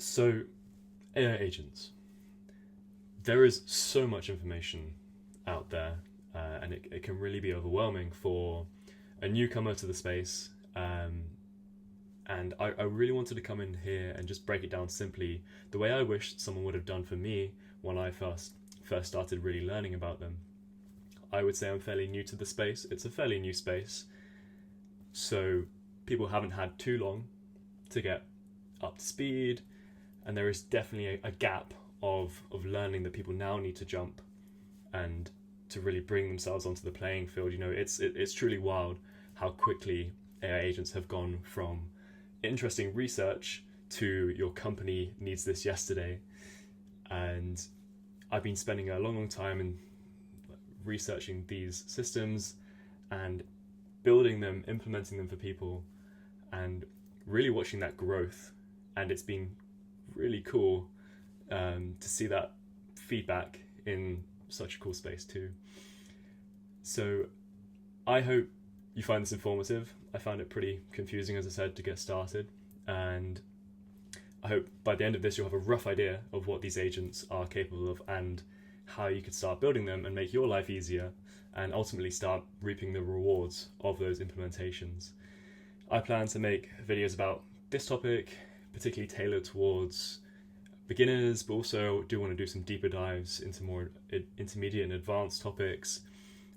So, AI agents. There is so much information out there, and it can really be overwhelming for a newcomer to the space. And I really wanted to come in here and just break it down simply the way I wish someone would have done for me when I first started really learning about them. I would say I'm fairly new to the space. It's a fairly new space, so people haven't had too long to get up to speed, and there is definitely a gap of learning that people now need to jump and to really bring themselves onto the playing field. It's truly wild how quickly AI agents have gone from interesting research to your company needs this yesterday. And I've been spending a long time in researching these systems and building them, implementing them for people, and really watching that growth. And it's been really cool to see that feedback in such a cool space too. So I hope you find this informative. I found it pretty confusing, as I said, to get started, and I hope by the end of this you'll have a rough idea of what these agents are capable of and how you could start building them and make your life easier and ultimately start reaping the rewards of those implementations. I plan to make videos about this topic, particularly tailored towards beginners, but also do want to do some deeper dives into more intermediate and advanced topics,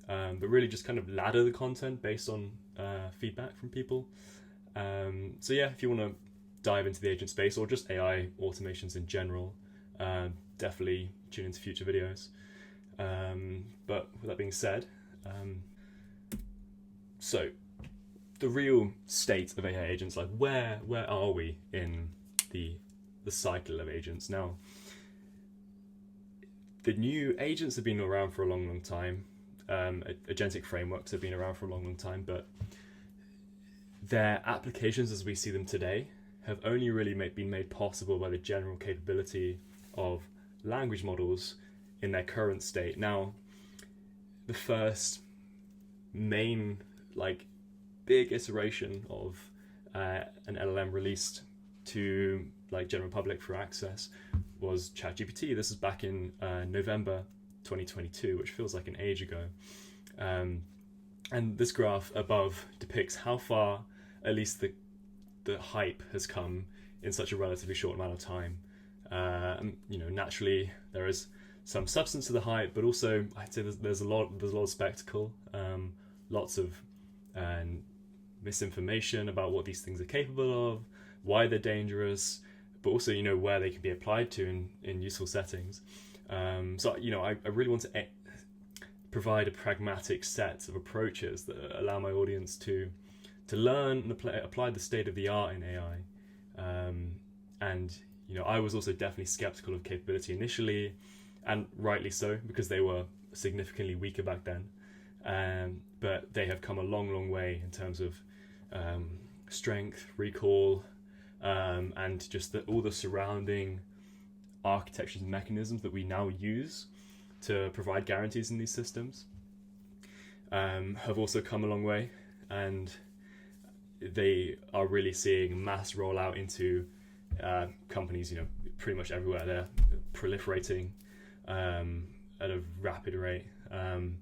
but really just kind of ladder the content based on feedback from people. So yeah, if you want to dive into the agent space or just AI automations in general, definitely tune into future videos. But with that being said, so the real state of AI agents, like where are we in the cycle of agents now? The new agents have been around for a long time. Agentic frameworks have been around for a long time, but their applications as we see them today have only really been made possible by the general capability of language models in their current state. Now, the first main, big iteration of an LLM released to general public for access was ChatGPT. This is back in November 2022, which feels like an age ago. And this graph above depicts how far, at least the hype has come in such a relatively short amount of time. Naturally there is some substance to the hype, but also I'd say there's a lot of spectacle, lots of misinformation about what these things are capable of, why they're dangerous, but also where they can be applied to in useful settings. So I really want to provide a pragmatic set of approaches that allow my audience to learn and apply the state of the art in AI. And I was also definitely skeptical of capability initially, and rightly so, because they were significantly weaker back then. But they have come a long way in terms of strength, recall, and just all the surrounding architectures and mechanisms that we now use to provide guarantees in these systems have also come a long way, and they are really seeing mass rollout into companies, pretty much everywhere. They're proliferating at a rapid rate, and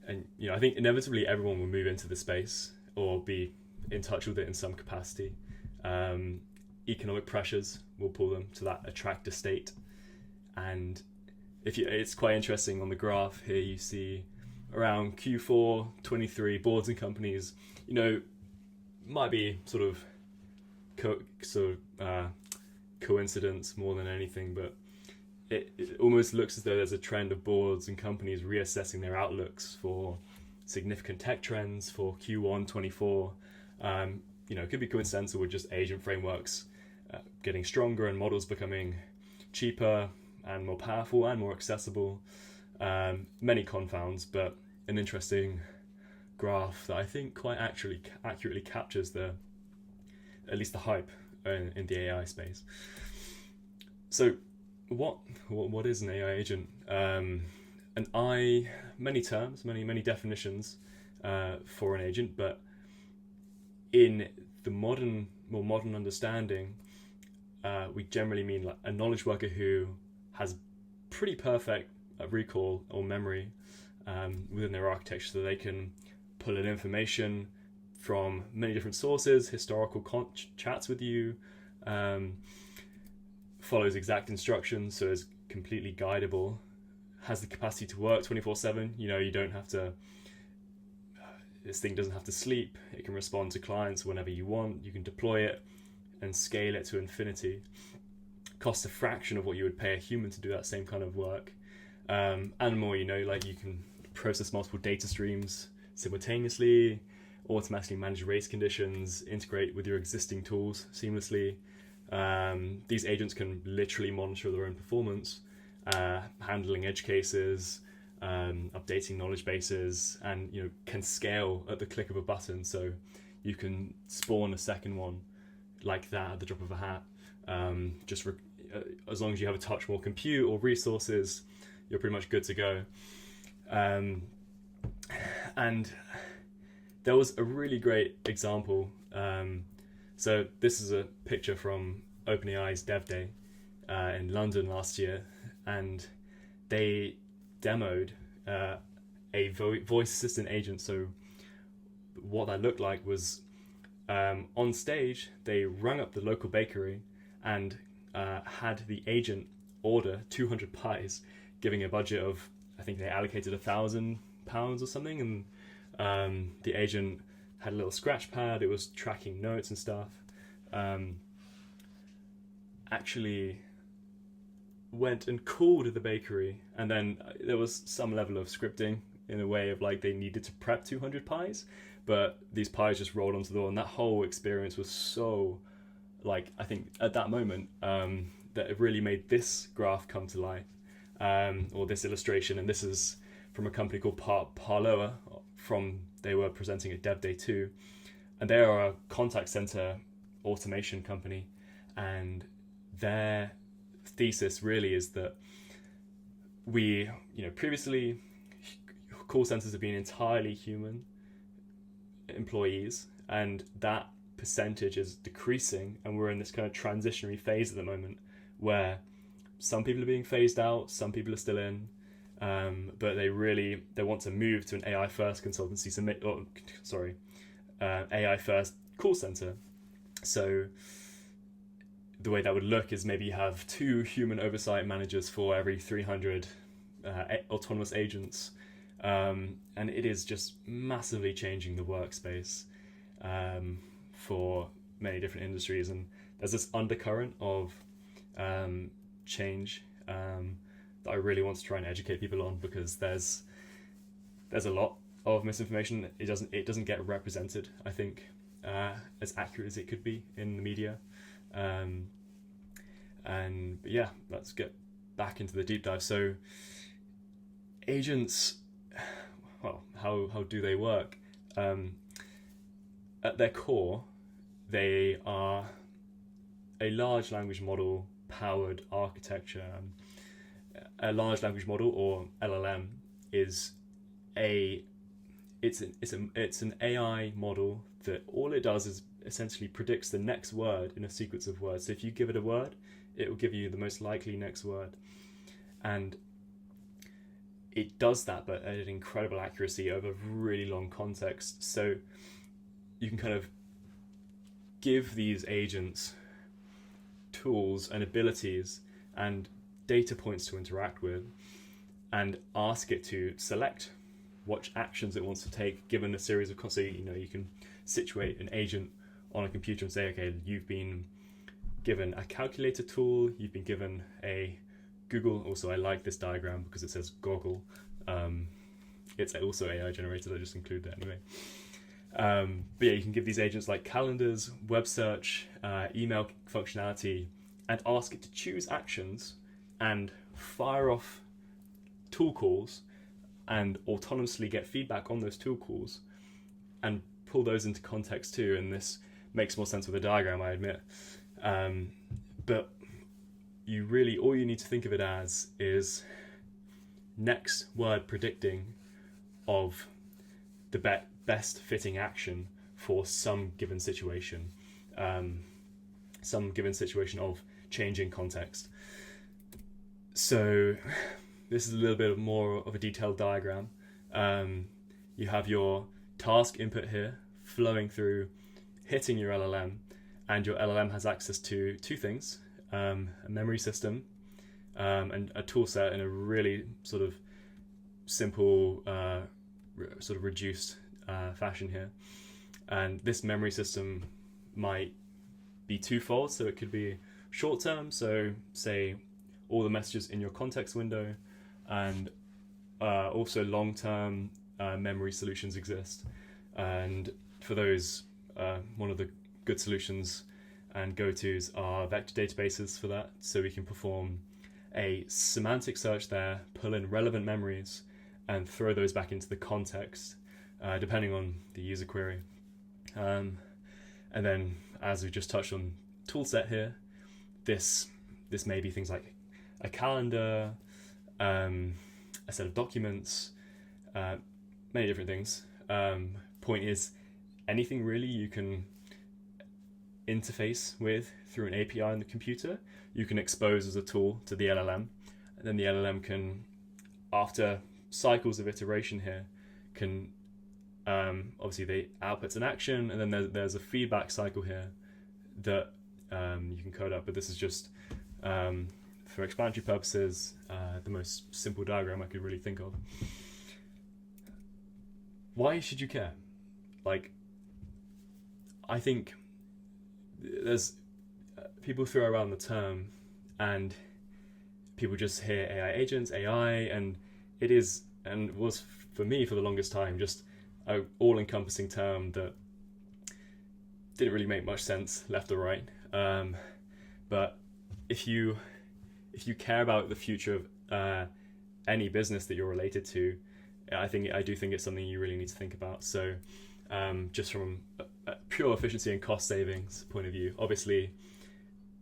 I think inevitably everyone will move into the space or be in touch with it in some capacity. Economic pressures will pull them to that attractor state, and it's quite interesting. On the graph here you see around Q4 23 boards and companies might be sort of coincidence more than anything, but it almost looks as though there's a trend of boards and companies reassessing their outlooks for significant tech trends for Q1 24. It could be coincidental with just agent frameworks getting stronger and models becoming cheaper and more powerful and more accessible. Many confounds, but an interesting graph that I think quite accurately captures at least the hype in the AI space. So what is an AI agent? Many terms, many definitions for an agent, but in the more modern understanding, we generally mean like a knowledge worker who has pretty perfect recall or memory within their architecture, so they can pull in information from many different sources, historical chats with you, follows exact instructions, so is completely guidable, has the capacity to work 24/7. You don't have to, this thing doesn't have to sleep. It can respond to clients whenever you want. You can deploy it and scale it to infinity. Costs a fraction of what you would pay a human to do that same kind of work. And more, like you can process multiple data streams simultaneously, automatically manage race conditions, integrate with your existing tools seamlessly. These agents can literally monitor their own performance, handling edge cases, updating knowledge bases, and can scale at the click of a button. So you can spawn a second one like that at the drop of a hat. As long as you have a touch more compute or resources, you're pretty much good to go. And there was a really great example. So this is a picture from OpenAI's Dev Day in London last year, and they demoed a voice assistant agent. So what that looked like was on stage, they rung up the local bakery and had the agent order 200 pies, giving a budget of, I think they allocated £1,000 or something, and the agent had a little scratch pad. It was tracking notes and stuff. Actually went and called the bakery, and then there was some level of scripting in a way of like they needed to prep 200 pies, but these pies just rolled onto the door, and that whole experience was so, like, I think at that moment that it really made this graph come to life, or this illustration. And this is from a company called Parloa. They were presenting at Dev Day 2, and they are a contact center automation company, and their thesis really is that previously call centers have been entirely human employees, and that percentage is decreasing, and we're in this kind of transitionary phase at the moment where some people are being phased out, some people are still in, but they want to move to an AI first consultancy AI first call center. So the way that would look is maybe you have 2 human oversight managers for every 300 autonomous agents, and it is just massively changing the workspace for many different industries. And there's this undercurrent of change that I really want to try and educate people on, because there's a lot of misinformation. It doesn't get represented, I think, as accurate as it could be in the media. But yeah, let's get back into the deep dive. So agents, well, how do they work? At their core, they are a large language model powered architecture. A large language model, or LLM, is it's an AI model that all it does is essentially predicts the next word in a sequence of words. So if you give it a word, it will give you the most likely next word, and it does that, but at an incredible accuracy over really long context. So you can kind of give these agents tools and abilities and data points to interact with, and ask it to select what actions it wants to take given a series of so you can situate an agent on a computer and say, okay, you've been given a calculator tool, you've been given a Google. Also, I like this diagram because it says Goggle. It's also AI generated. I just include that anyway. But yeah, you can give these agents like calendars, web search, email functionality, and ask it to choose actions and fire off tool calls and autonomously get feedback on those tool calls and pull those into context too. And this makes more sense with a diagram, I admit. But all you need to think of it as is next word predicting of the best fitting action for some given situation. some given situation of changing context. So this is a little bit more of a detailed diagram. You have your task input here flowing through, hitting your LLM, and your LLM has access to two things, a memory system and a tool set in a really sort of simple, sort of reduced fashion here. And this memory system might be twofold, so it could be short term, so say all the messages in your context window, and also long term memory solutions exist. And for those, one of the good solutions and go-tos are vector databases for that, so we can perform a semantic search there, pull in relevant memories, and throw those back into the context, depending on the user query. And then, as we just touched on toolset here, this may be things like a calendar, a set of documents, many different things. Point is, anything really you can interface with through an API in the computer, you can expose as a tool to the LLM, and then the LLM can, after cycles of iteration here, can obviously they outputs an action, and then there's a feedback cycle here that you can code up, but this is just for explanatory purposes the most simple diagram I could really think of. Why should you care? Like, I think there's people throw around the term and people just hear AI agents, AI, and it is, and was for me for the longest time, just an all-encompassing term that didn't really make much sense left or right. But if you care about the future of any business that you're related to, I do think it's something you really need to think about. So just from a pure efficiency and cost savings point of view, obviously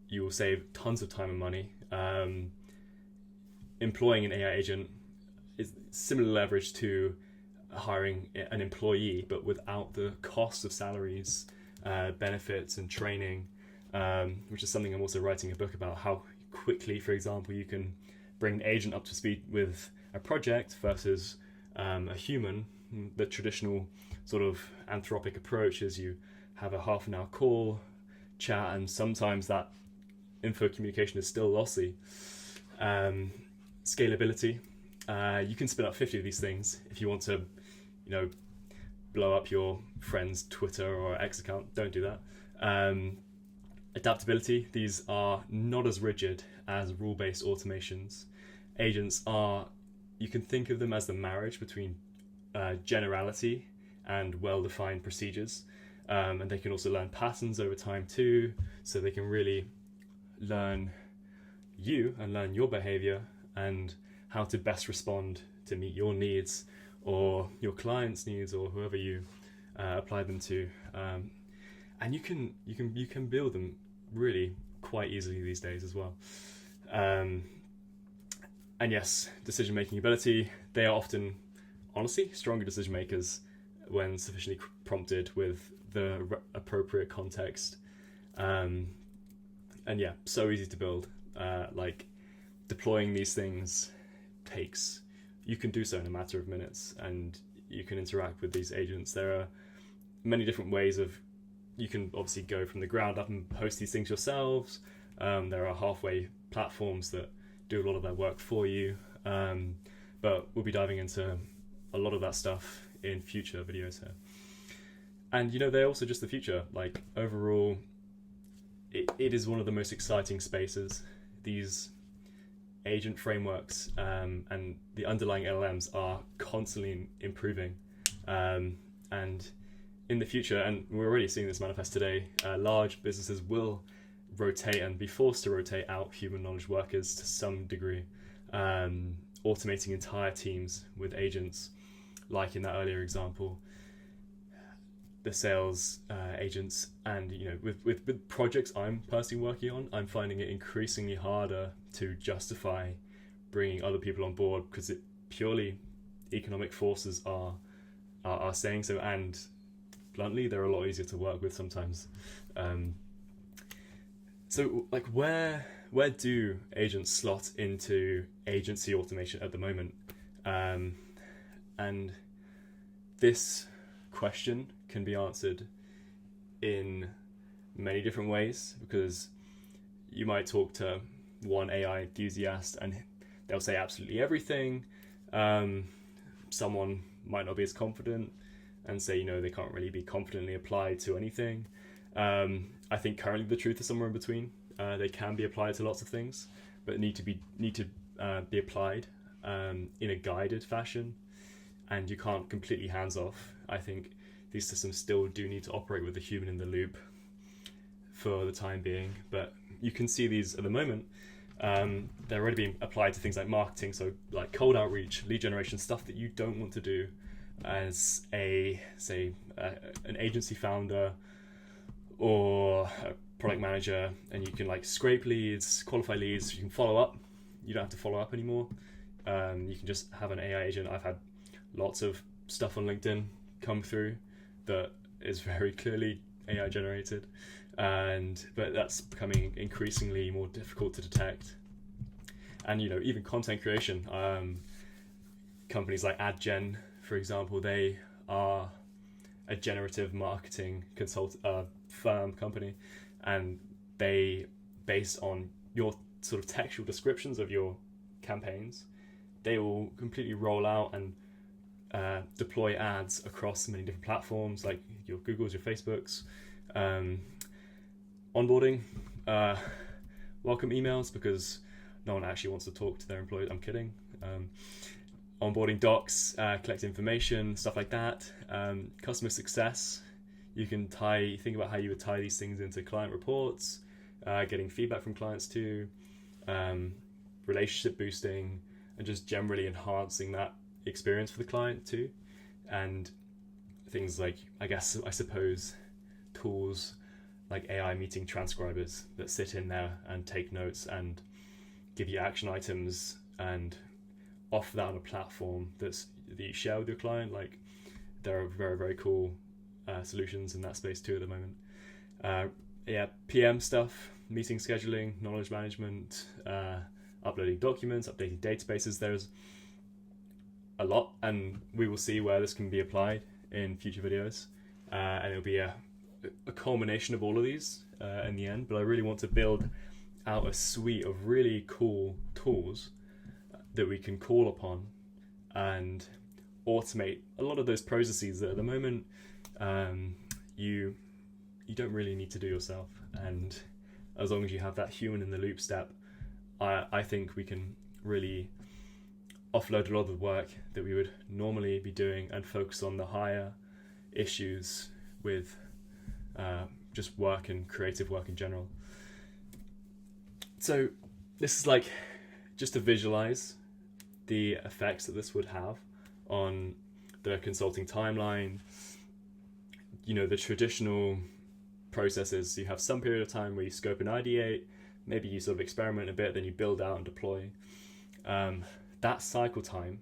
you will save tons of time and money. Employing an AI agent is similar leverage to hiring an employee, but without the cost of salaries, benefits and training, which is something I'm also writing a book about, how quickly, for example, you can bring an agent up to speed with a project versus a human. The traditional sort of anthropic approach is you have a half an hour call, chat, and sometimes that info communication is still lossy. Scalability. You can spin up 50 of these things if you want to, blow up your friend's Twitter or X account. Don't do that. Adaptability. These are not as rigid as rule-based automations. Agents are, you can think of them as the marriage between generality and well-defined procedures. And they can also learn patterns over time too, so they can really learn you and learn your behavior and how to best respond to meet your needs or your client's needs or whoever you apply them to. And you can build them really quite easily these days as well. And yes, decision-making ability. They are often, honestly, stronger decision makers when sufficiently prompted with the appropriate context. And yeah, so easy to build. Like, deploying these things you can do so in a matter of minutes, and you can interact with these agents. There are many different ways you can obviously go from the ground up and host these things yourselves. There are halfway platforms that do a lot of that work for you. But we'll be diving into a lot of that stuff in future videos here. And they're also just the future. Like, overall, it is one of the most exciting spaces. These agent frameworks and the underlying LLMs are constantly improving. And in the future, and we're already seeing this manifest today, large businesses will rotate and be forced to rotate out human knowledge workers to some degree, automating entire teams with agents, like in that earlier example, the sales agents. And with projects I'm personally working on, I'm finding it increasingly harder to justify bringing other people on board, because it purely economic forces are saying so, and bluntly, they're a lot easier to work with sometimes. So like where do agents slot into agency automation at the moment? And this question can be answered in many different ways, because you might talk to one AI enthusiast and they'll say absolutely everything. Someone might not be as confident and say, they can't really be confidently applied to anything. I think currently the truth is somewhere in between. They can be applied to lots of things, but need to be applied in a guided fashion, and you can't completely hands off. I think these systems still do need to operate with a human in the loop for the time being, but you can see these at the moment. They're already being applied to things like marketing, so like cold outreach, lead generation, stuff that you don't want to do as an agency founder or a product manager, and you can like scrape leads, qualify leads, you can follow up. You don't have to follow up anymore. You can just have an AI agent. I've had lots of stuff on LinkedIn come through that is very clearly AI generated, but that's becoming increasingly more difficult to detect. And even content creation, companies like AdGen, for example, they are a generative marketing company, and they, based on your sort of textual descriptions of your campaigns, they will completely roll out and deploy ads across many different platforms, like your Googles, your Facebooks. Onboarding, welcome emails, because no one actually wants to talk to their employees. I'm kidding. Onboarding docs, collect information, stuff like that. Customer success, you can think about how you would tie these things into client reports, getting feedback from clients too, relationship boosting, and just generally enhancing that experience for the client too. And things like, I suppose, tools like AI meeting transcribers that sit in there and take notes and give you action items and offer that on a platform that you share with your client. Like, there are very, very cool solutions in that space too at the moment. PM stuff, meeting scheduling, knowledge management, uploading documents, updating databases. There's a lot, and we will see where this can be applied in future videos, and it'll be a culmination of all of these in the end. But I really want to build out a suite of really cool tools that we can call upon and automate a lot of those processes that at the moment you don't really need to do yourself. And as long as you have that human in the loop step, I think we can really offload a lot of the work that we would normally be doing and focus on the higher issues with just work and creative work in general. So this is like just to visualize the effects that this would have on the consulting timeline. The traditional processes, you have some period of time where you scope and ideate, maybe you sort of experiment a bit, then you build out and deploy. That cycle time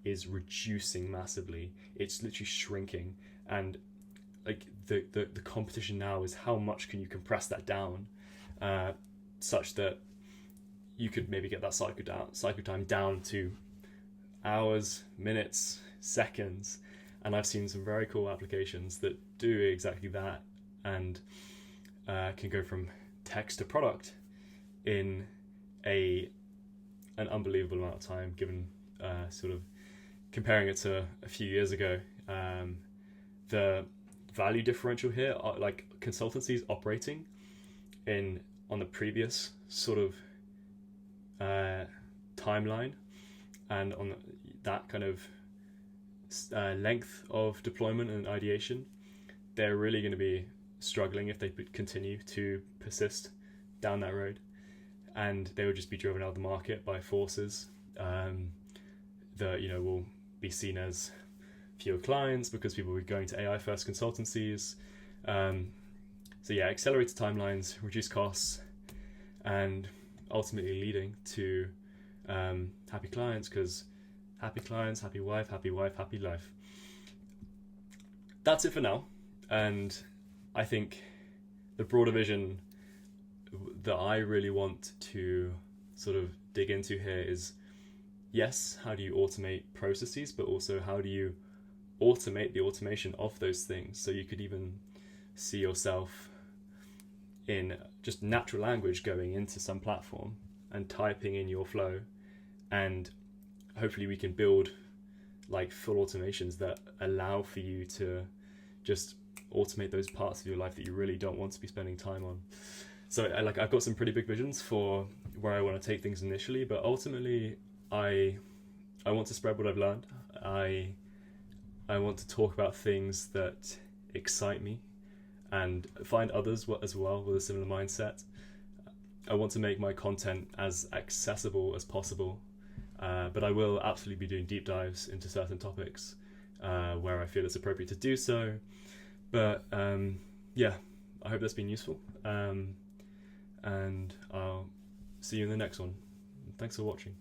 is reducing massively. It's literally shrinking, and like the competition now is how much can you compress that down, such that you could maybe get that cycle time down to hours, minutes, seconds. And I've seen some very cool applications that do exactly that, and can go from text to product in an unbelievable amount of time, given sort of comparing it to a few years ago. The value differential here are like consultancies operating on the previous sort of timeline, and on that kind of length of deployment and ideation. They're really going to be struggling if they continue to persist down that road, and they will just be driven out of the market by forces that will be seen as fewer clients because people will be going to AI first consultancies. Accelerated timelines, reduce costs, and ultimately leading to happy clients, because happy clients, happy wife, happy life. That's it for now. And I think the broader vision that I really want to sort of dig into here is, yes, how do you automate processes, but also how do you automate the automation of those things? So you could even see yourself in just natural language going into some platform and typing in your flow, and hopefully we can build like full automations that allow for you to just automate those parts of your life that you really don't want to be spending time on. So I've got some pretty big visions for where I want to take things initially, but ultimately I want to spread what I've learned. I want to talk about things that excite me and find others as well with a similar mindset. I want to make my content as accessible as possible, but I will absolutely be doing deep dives into certain topics where I feel it's appropriate to do so. But yeah, I hope that's been useful, and I'll see you in the next one. Thanks for watching.